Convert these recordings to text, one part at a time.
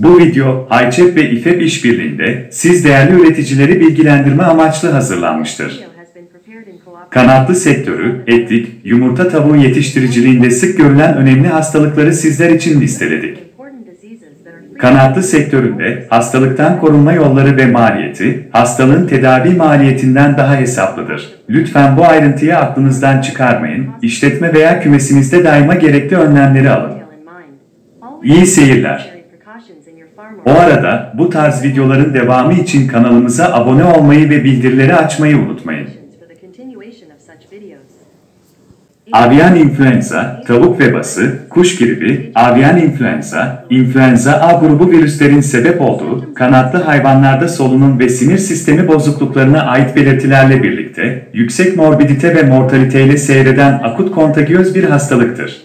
Bu video, iChep ve İFEP işbirliğinde siz değerli üreticileri bilgilendirme amaçlı hazırlanmıştır. Kanatlı sektörü, etlik, yumurta tavuğu yetiştiriciliğinde sık görülen önemli hastalıkları sizler için listeledik. Kanatlı sektöründe hastalıktan korunma yolları ve maliyeti, hastalığın tedavi maliyetinden daha hesaplıdır. Lütfen bu ayrıntıyı aklınızdan çıkarmayın, işletme veya kümesinizde daima gerekli önlemleri alın. İyi seyirler. O arada bu tarz videoların devamı için kanalımıza abone olmayı ve bildirimleri açmayı unutmayın. Avian influenza, tavuk vebası, kuş gribi, avian influenza, influenza A grubu virüslerin sebep olduğu, kanatlı hayvanlarda solunum ve sinir sistemi bozukluklarına ait belirtilerle birlikte, yüksek morbidite ve mortaliteyle seyreden akut kontagyöz bir hastalıktır.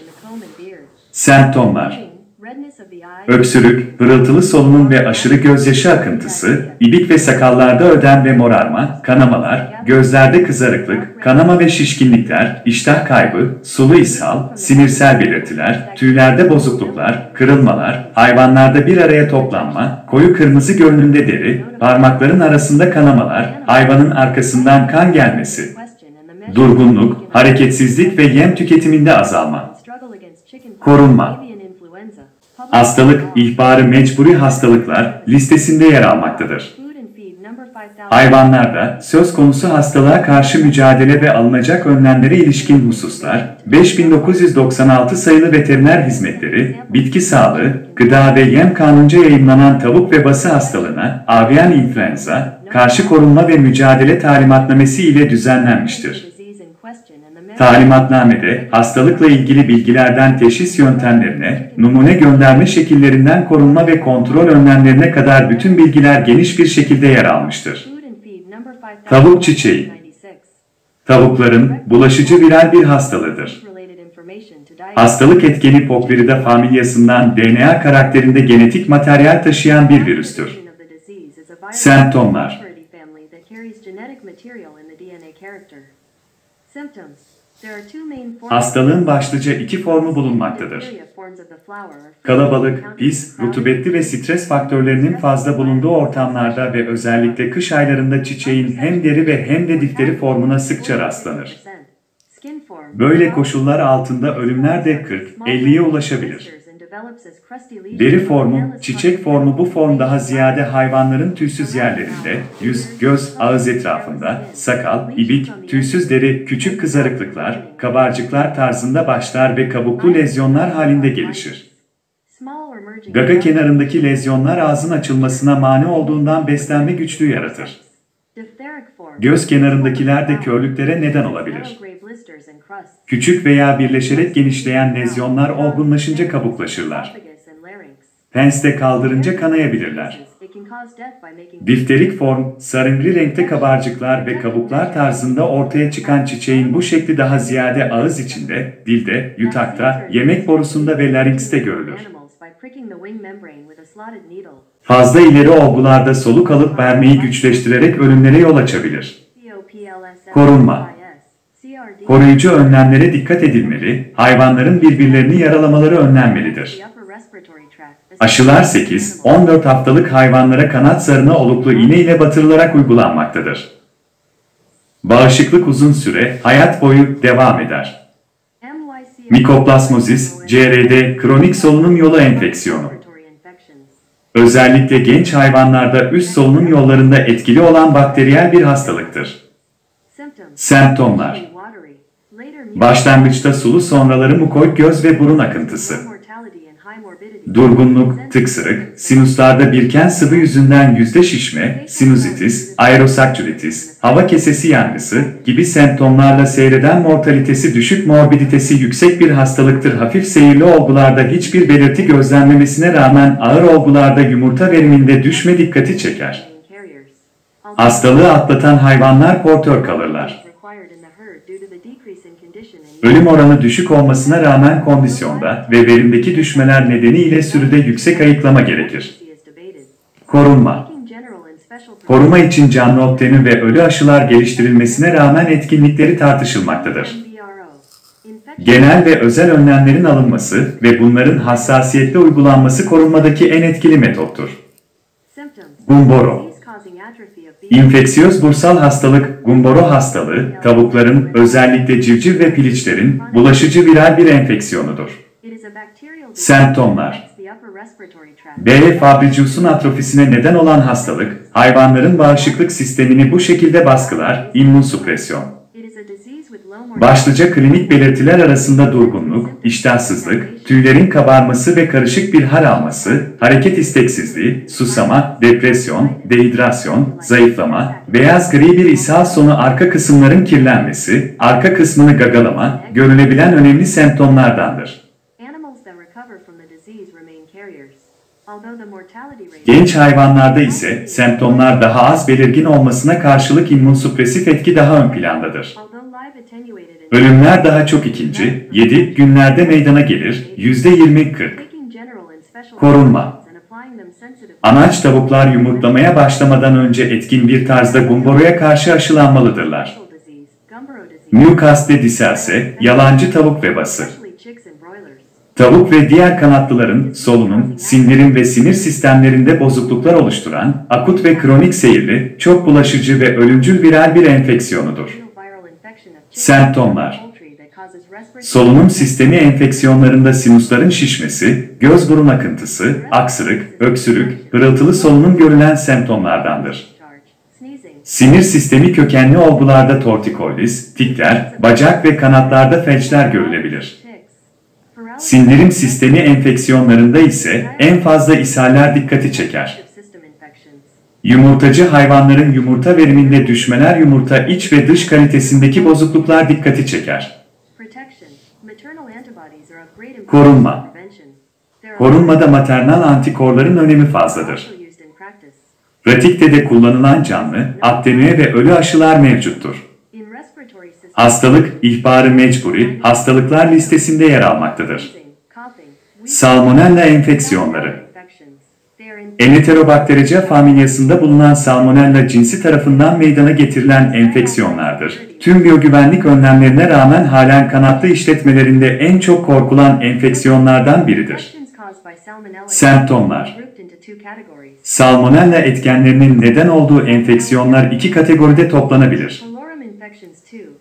Semptomlar: öksürük, hırıltılı solunum ve aşırı gözyaşı akıntısı, ibik ve sakallarda ödem ve morarma, kanamalar, gözlerde kızarıklık, kanama ve şişkinlikler, iştah kaybı, sulu ishal, sinirsel belirtiler, tüylerde bozukluklar, kırılmalar, hayvanlarda bir araya toplanma, koyu kırmızı görünümde deri, parmakların arasında kanamalar, hayvanın arkasından kan gelmesi, durgunluk, hareketsizlik ve yem tüketiminde azalma. Korunma: hastalık ihbarı mecburi hastalıklar listesinde yer almaktadır. Hayvanlarda söz konusu hastalığa karşı mücadele ve alınacak önlemlere ilişkin hususlar, 5996 sayılı Veteriner Hizmetleri, Bitki Sağlığı, Gıda ve Yem Kanunca yayımlanan tavuk vebası hastalığına, avian influenza, karşı korunma ve mücadele talimatnamesi ile düzenlenmiştir. Talimatnamede, hastalıkla ilgili bilgilerden teşhis yöntemlerine, numune gönderme şekillerinden korunma ve kontrol önlemlerine kadar bütün bilgiler geniş bir şekilde yer almıştır. Tavuk çiçeği: tavukların bulaşıcı viral bir hastalığıdır. Hastalık etkeni Poplariida familyasından DNA karakterinde genetik materyal taşıyan bir virüstür. Semptomlar: hastalığın başlıca iki formu bulunmaktadır. Kalabalık, pis, rutubetli ve stres faktörlerinin fazla bulunduğu ortamlarda ve özellikle kış aylarında çiçeğin hem deri ve hem de difteri formuna sıkça rastlanır. Böyle koşullar altında ölümler de 40-50'ye ulaşabilir. Deri formu, çiçek formu bu form daha ziyade hayvanların tüysüz yerlerinde, yüz, göz, ağız etrafında, sakal, ibik, tüysüz deri, küçük kızarıklıklar, kabarcıklar tarzında başlar ve kabuklu lezyonlar halinde gelişir. Gaga kenarındaki lezyonlar ağzın açılmasına mani olduğundan beslenme güçlüğü yaratır. Göz kenarındakiler de körlüklere neden olabilir. Küçük veya birleşerek genişleyen lezyonlar olgunlaşınca kabuklaşırlar. Pensle kaldırınca kanayabilirler. Difterik form, sarımsı renkte kabarcıklar ve kabuklar tarzında ortaya çıkan çiçeğin bu şekli daha ziyade ağız içinde, dilde, yutakta, yemek borusunda ve laringste görülür. Fazla ileri olgularda soluk alıp vermeyi güçleştirerek ölümlere yol açabilir. Korunma: koruyucu önlemlere dikkat edilmeli, hayvanların birbirlerini yaralamaları önlenmelidir. Aşılar 8-14 haftalık hayvanlara kanat zarına oluklu iğne ile batırılarak uygulanmaktadır. Bağışıklık uzun süre, hayat boyu devam eder. Mikoplasmozis, CRD, kronik solunum yolu enfeksiyonu. Özellikle genç hayvanlarda üst solunum yollarında etkili olan bakteriyel bir hastalıktır. Semptomlar: başlangıçta sulu, sonraları mukoid göz ve burun akıntısı. Durgunluk, tıksırık, sinuslarda biriken sıvı yüzünden yüzde şişme, sinusitis, aerosakçülitis, hava kesesi yanması gibi semptomlarla seyreden mortalitesi düşük, morbiditesi yüksek bir hastalıktır. Hafif seyirli olgularda hiçbir belirti gözlenmemesine rağmen ağır olgularda yumurta veriminde düşme dikkati çeker. Hastalığı atlatan hayvanlar portör kalırlar. Ölüm oranı düşük olmasına rağmen kondisyonda ve verimdeki düşmeler nedeniyle sürüde yüksek ayıklama gerekir. Korunma: koruma için canlı optemi ve ölü aşılar geliştirilmesine rağmen etkinlikleri tartışılmaktadır. Genel ve özel önlemlerin alınması ve bunların hassasiyetle uygulanması korunmadaki en etkili metottur. Gumboro. İnfeksiyöz bursal hastalık, gumboro hastalığı, tavukların, özellikle civciv ve piliçlerin, bulaşıcı viral bir enfeksiyonudur. Semptomlar: B. Fabricius'un atrofisine neden olan hastalık, hayvanların bağışıklık sistemini bu şekilde baskılar, immünsüpresyon. Başlıca klinik belirtiler arasında durgunluk, iştahsızlık, tüylerin kabarması ve karışık bir hal alması, hareket isteksizliği, susama, depresyon, dehidrasyon, zayıflama, beyaz gri bir ishal sonu arka kısımların kirlenmesi, arka kısmını gagalama, görülebilen önemli semptomlardandır. Genç hayvanlarda ise semptomlar daha az belirgin olmasına karşılık immünsüpresif etki daha ön plandadır. Ölümler daha çok ikinci, 7 günlerde meydana gelir, %20-40. Korunma. Anaç tavuklar yumurtlamaya başlamadan önce etkin bir tarzda gumboroya karşı aşılanmalıdırlar. Newcastle diselse, yalancı tavuk vebası. Tavuk ve diğer kanatlıların solunum, sindirim ve sinir sistemlerinde bozukluklar oluşturan, akut ve kronik seyirli, çok bulaşıcı ve ölümcül viral bir enfeksiyonudur. Semptomlar: solunum sistemi enfeksiyonlarında sinusların şişmesi, göz-burun akıntısı, aksırık, öksürük, hırıltılı solunum görülen semptomlardandır. Sinir sistemi kökenli olgularda tortikolis, tikler, bacak ve kanatlarda felçler görülebilir. Sindirim sistemi enfeksiyonlarında ise en fazla ishaller dikkati çeker. Yumurtacı hayvanların yumurta veriminde düşmeler, yumurta iç ve dış kalitesindeki bozukluklar dikkati çeker. Korunma. Korunmada maternal antikorların önemi fazladır. Pratikte de kullanılan canlı, attenüe ve ölü aşılar mevcuttur. Hastalık ihbarı mecburi hastalıklar listesinde yer almaktadır. Salmonella enfeksiyonları. Enterobacteriaceae familyasında bulunan Salmonella cinsi tarafından meydana getirilen enfeksiyonlardır. Tüm biyogüvenlik önlemlerine rağmen halen kanatlı işletmelerinde en çok korkulan enfeksiyonlardan biridir. Semptomlar. Salmonella etkenlerinin neden olduğu enfeksiyonlar iki kategoride toplanabilir.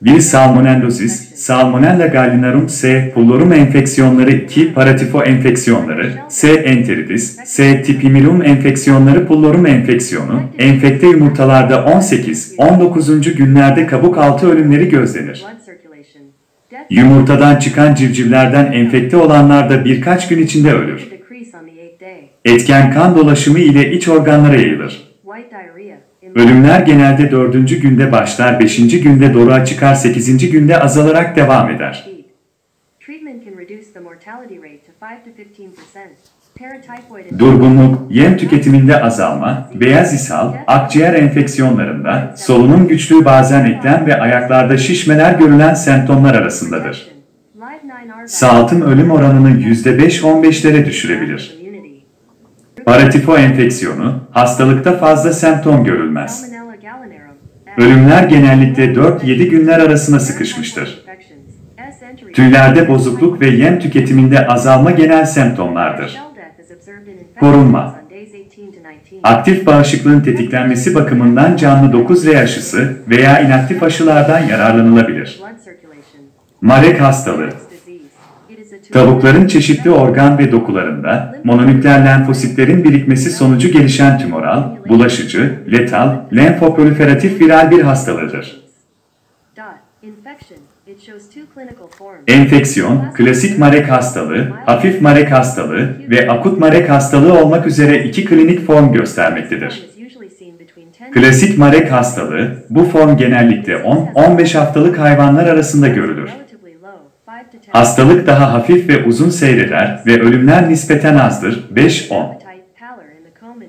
1. Salmonellosis, Salmonella gallinarum S. pullorum enfeksiyonları 2. Paratifo enfeksiyonları, S. Enteritidis, S. Tipimilum enfeksiyonları pullorum enfeksiyonu, enfekte yumurtalarda 18-19. günlerde kabuk altı ölümleri gözlenir. Yumurtadan çıkan civcivlerden enfekte olanlar da birkaç gün içinde ölür. Etken kan dolaşımı ile iç organlara yayılır. Ölümler genelde 4. günde başlar, 5. günde doruğa çıkar, 8. günde azalarak devam eder. Durgunluk, yem tüketiminde azalma, beyaz ishal, akciğer enfeksiyonlarında, solunum güçlüğü, bazen eklem ve ayaklarda şişmeler görülen semptomlar arasındadır. Saltım ölüm oranını %5-15'lere düşürebilir. Paratifo enfeksiyonu, hastalıkta fazla semptom görülmez. Ölümler genellikle 4-7 günler arasına sıkışmıştır. Tüylerde bozukluk ve yem tüketiminde azalma genel semptomlardır. Korunma. Aktif bağışıklığın tetiklenmesi bakımından canlı 9R aşısı veya inaktif aşılardan yararlanılabilir. Marek hastalığı. Tavukların çeşitli organ ve dokularında mononükleer lenfositlerin birikmesi sonucu gelişen tümoral, bulaşıcı, letal, lenfoproliferatif viral bir hastalığıdır. Enfeksiyon, klasik marek hastalığı, hafif marek hastalığı ve akut marek hastalığı olmak üzere iki klinik form göstermektedir. Klasik marek hastalığı, bu form genellikle 10-15 haftalık hayvanlar arasında görülür. Hastalık daha hafif ve uzun seyreder ve ölümler nispeten azdır, 5-10.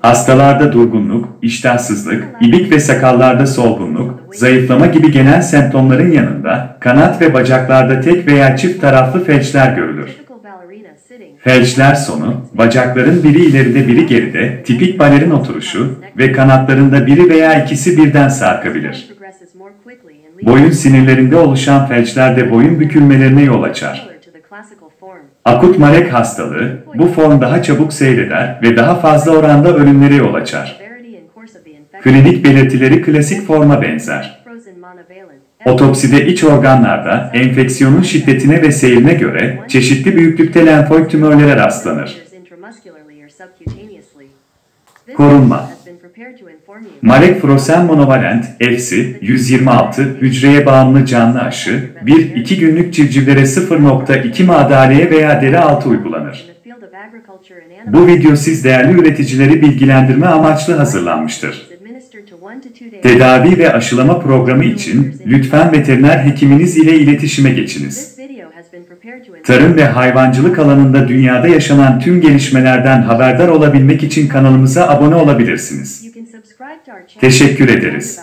Hastalarda durgunluk, iştahsızlık, ibik ve sakallarda solgunluk, zayıflama gibi genel semptomların yanında, kanat ve bacaklarda tek veya çift taraflı felçler görülür. Felçler sonu, bacakların biri ileride biri geride, tipik balerin oturuşu ve kanatlarında biri veya ikisi birden sarkabilir. Boyun sinirlerinde oluşan felçler de boyun bükülmelerine yol açar. Akut marek hastalığı, bu form daha çabuk seyreder ve daha fazla oranda ölümlere yol açar. Klinik belirtileri klasik forma benzer. Otopside iç organlarda enfeksiyonun şiddetine ve seyrine göre çeşitli büyüklükte lenfoid tümörlere rastlanır. Korunma. Marek Frosen monovalent, EFSI, 126, hücreye bağımlı canlı aşı, 1-2 günlük civcivlere 0.2 madaleye veya deri altı uygulanır. Bu video siz değerli üreticileri bilgilendirme amaçlı hazırlanmıştır. Tedavi ve aşılama programı için lütfen veteriner hekiminiz ile iletişime geçiniz. Tarım ve hayvancılık alanında dünyada yaşanan tüm gelişmelerden haberdar olabilmek için kanalımıza abone olabilirsiniz. Teşekkür ederiz.